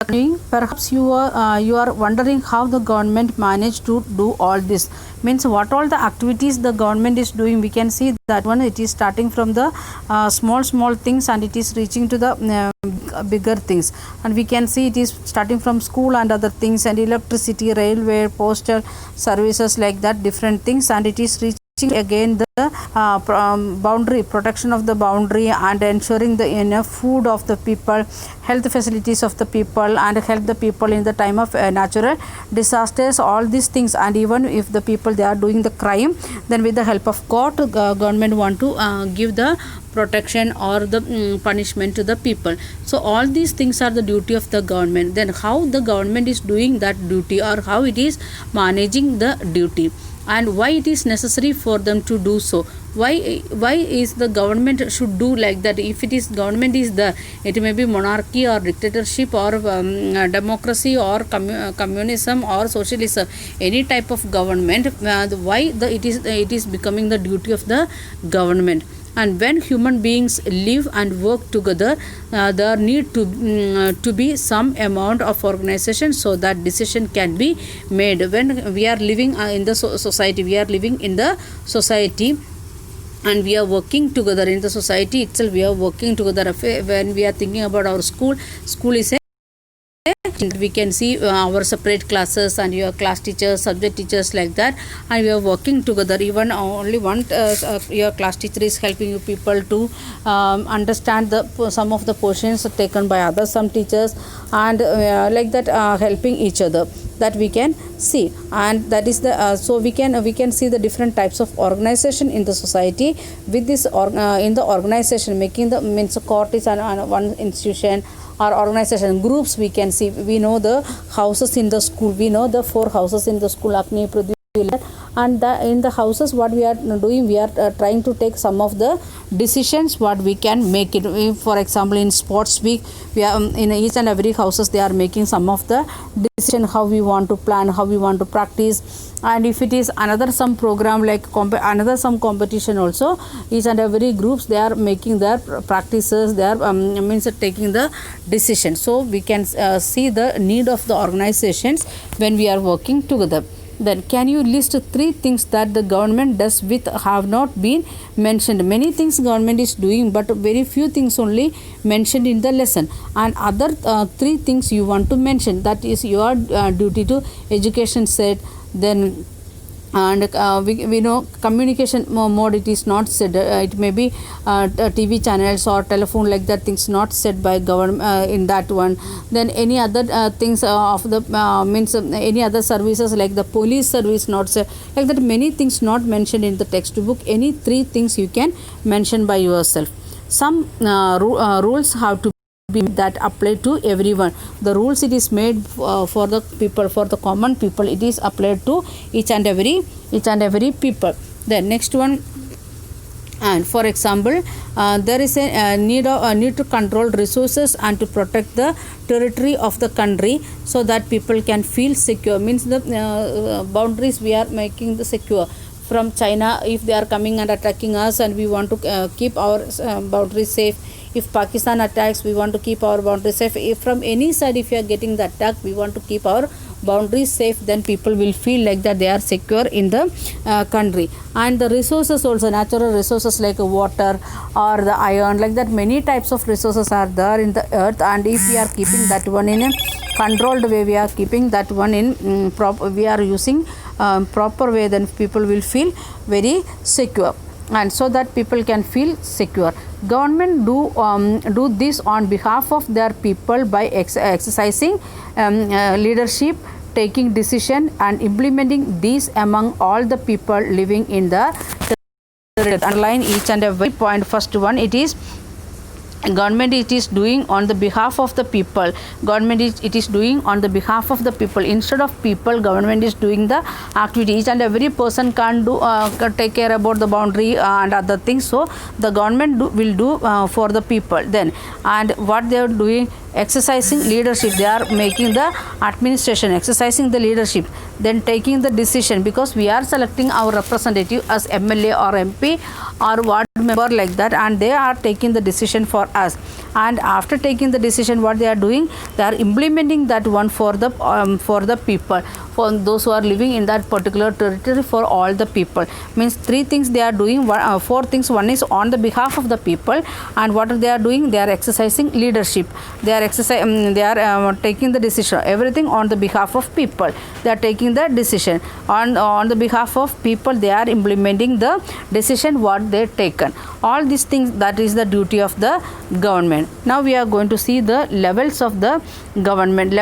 Perhaps you are wondering how the government managed to do all this. Means what all the activities the government is doing. We can see that one, it is starting from the small things and it is reaching to the bigger things, and we can see it is starting from school and other things, and electricity, railway, postal services, like that different things, and it is reaching again the boundary protection of the boundary, and ensuring the enough food of the people, health facilities of the people, and help the people in the time of natural disasters, all these things. And even if the people they are doing the crime, then with the help of court, government want to give the protection or the punishment to the people. So all these things are the duty of the government. Then how the government is doing that duty, or how it is managing the duty, and why it is necessary for them to do so. Why is the government should do like that? If it is government is the, it may be monarchy or dictatorship or democracy or communism or socialism, any type of government, why it is becoming the duty of the government. And when human beings live and work together, there need to be some amount of organization, so that decision can be made. When we are living in the society, we are living in the society, and we are working together in the society itself. We are working together. When we are thinking about our school is a, we can see our separate classes and your class teachers, subject teachers, like that, and we are working together. Even only one your class teacher is helping you people to understand the some of the portions taken by others, some teachers, and like that, helping each other, that we can see. And that is the so we can see the different types of organization in the society. With this in the organization, making the means court is one institution or organization. Groups, we can see, we know the houses in the school, we know the 4 houses in the school, Agni, Prithvi, and in the houses what we are doing, we are trying to take some of the decisions what we can make it. For example, in sports week, we are in each and every houses they are making some of the decision, how we want to plan, how we want to practice. And if it is another some program like another some competition also, each and every groups they are making their practices, they are means taking the decision. So we can see the need of the organizations when we are working together. Then can you list 3 things that the government does with have not been mentioned? Many things government is doing, but very few things only mentioned in the lesson. And other 3 things you want to mention, that is your duty to education set. Then and we know communication mode, it is not said, it may be TV channels or telephone, like that things not said by government in that one. Then any other things of the means any other services like the police service not said, like that many things not mentioned in the textbook. Any 3 things you can mention by yourself. Some rules have to be that apply to everyone. The rules it is made for the people, for the common people, it is applied to each and every people. Then next one, and for example, there is a need to control resources and to protect the territory of the country, so that people can feel secure. Means the boundaries we are making the secure. From China, if they are coming and attacking us, and we want to keep our boundaries safe. If Pakistan attacks, we want to keep our boundaries safe. If from any side, if you are getting the attack, we want to keep our boundaries safe. Then people will feel like that they are secure in the country. And the resources also, natural resources like water or the iron, like that many types of resources are there in the earth. And if we are keeping that one in a controlled way, we are keeping that one in we are using proper way, then people will feel very secure, and so that people can feel secure. Government do this on behalf of their people by exercising leadership, taking decision, and implementing these among all the people living in the underline each and every point. First one, it is government it is doing on the behalf of the people. Government it is doing on the behalf of the people. Instead of people, government is doing the activity. Each and every person can't do take care about the boundary and other things. So the government will do for the people. Then, and what they are doing, exercising leadership, they are making the administration, exercising the leadership, then taking the decision, because we are selecting our representative as MLA or MP or ward member like that, and they are taking the decision for us. And after taking the decision, what they are doing, they are implementing that one for the people, for those who are living in that particular territory, for all the people. Means three things they are doing, four things. One is on the behalf of the people, and what they are doing, they are exercising leadership. They are taking the decision, everything on the behalf of people. They are taking the decision on the behalf of people. They are implementing the decision what they taken. All these things, that is the duty of the government. Now we are going to see the levels of the government,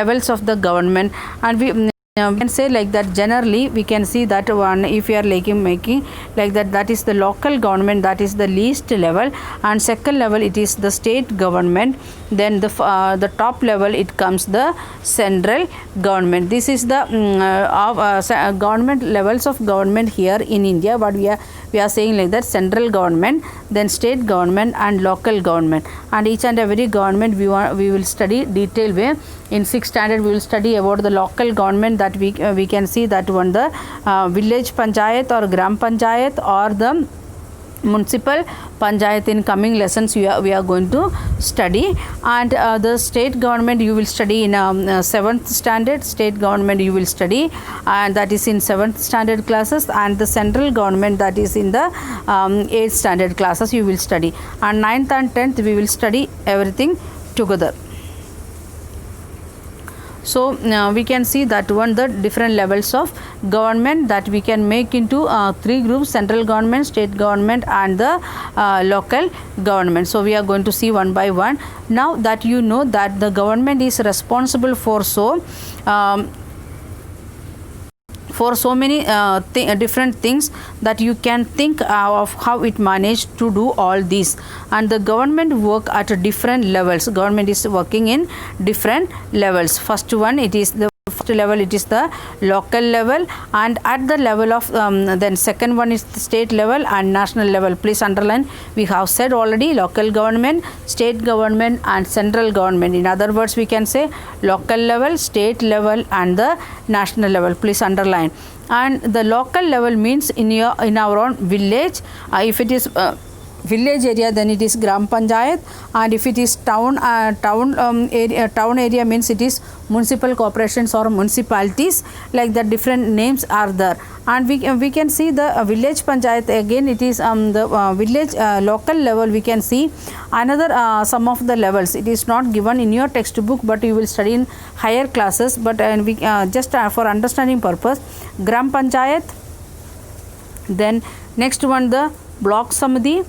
and we can say like that. Generally we can see that one, if you are making like that, that is the local government, that is the least level, and second level it is the state government, then the top level it comes the central government. This is the government levels of government here in India. What we are saying like that: central government, then state government, and local government. And each and every government we will study detail way. In 6th standard we will study about the local government, that we can see that one, the village panchayat or gram panchayat or the municipal panchayat. In coming lessons we are going to study. And the state government you will study in 7th standard. State government you will study, and that is in 7th standard classes. And the central government, that is in the 8th standard classes you will study. And 9th and 10th we will study everything together. So we can see that one, the different levels of government that we can make into three groups: central government, state government, and the local government. So we are going to see one by one. Now that you know that the government is responsible for so many different things, that you can think of how it managed to do all these. And the government work at different levels. Government is working in different levels. First one, it is the first level, it is the local level, and at the level of then second one is the state level and national level. Please underline, we have said already local government, state government, and central government. In other words, we can say local level, state level, and the national level. Please underline. And the local level means in our own village. If it is village area, then it is gram panchayat, and if it is town area means it is municipal corporations or municipalities. Like that, different names are there. And we can see the village panchayat. Again it is the village local level. We can see another some of the levels. It is not given in your textbook, but you will study in higher classes. But we just for understanding purpose, gram panchayat, then next one the block samiti,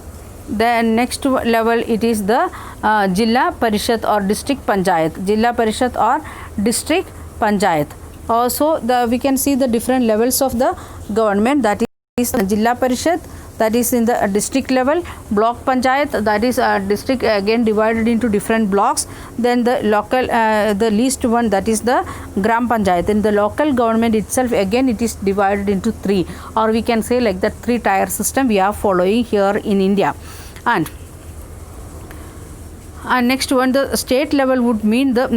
then next level it is the Jilla Parishad or district panchayat. Jilla Parishad or district panchayat. Also we can see the different levels of the government. That is Jilla Parishad, that is in the district level. Block panchayat, that is district, again divided into different blocks. Then the local the least one, that is the gram panchayat. In the local government itself, again it is divided into three, or we can say like that 3-tier system we are following here in India. And next one, the state level would mean the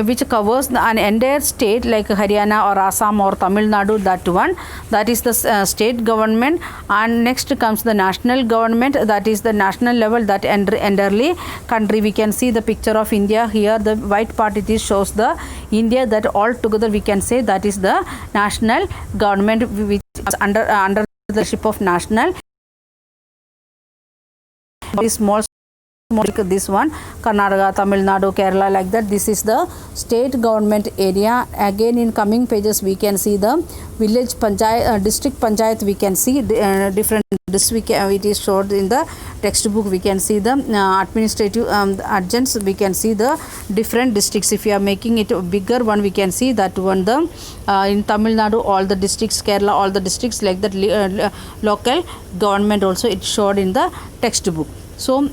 which covers an entire state like Haryana or Assam or Tamil Nadu. That one, that is the state government. And next comes the national government, that is the national level, that entirely country. We can see the picture of India here. The white part, it is shows the India. That all together we can say that is the national government, which is under the leadership of national. Small this one, Karnataka, Tamil Nadu, Kerala, like that. This is the state government area. Again in coming pages we can see the village panchayat, district panchayat. We can see different district, it is showed in the textbook. We can see the administrative adjuncts. We can see the different districts. If you are making it a bigger one, we can see that one, the in Tamil Nadu all the districts, Kerala all the districts, like that. Local government also it showed in the textbook. So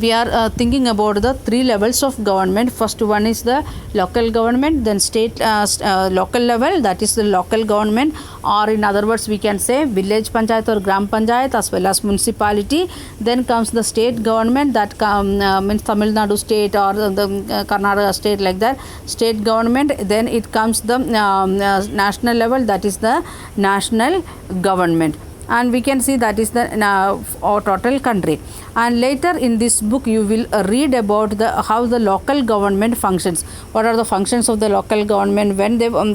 we are thinking about the 3 levels of government. First one is the local government, then state local level, that is the local government, or in other words we can say village panchayat or gram panchayat, as well as municipality. Then comes the state government, that means Tamil Nadu state or the Karnataka state, like that, state government. Then it comes the national level, that is the national government. and we can see that is the total country. And later in this book you will read about the how the local government functions, what are the functions of the local government, when they will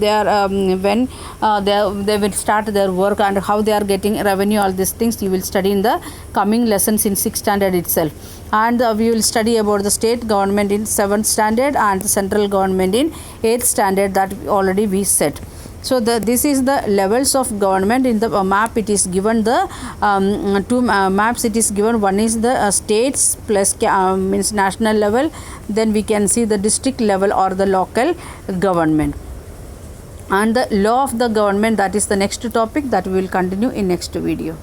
start their work, and how they are getting revenue. All these things you will study in the coming lessons in 6th standard itself. And we will study about the state government in 7th standard and the central government in 8th standard, that already we set. So this is the levels of government. In the map it is given the two maps it is given. One is the states plus means national level, then we can see the district level or the local government. And the law of the government, that is the next topic that we will continue in next video.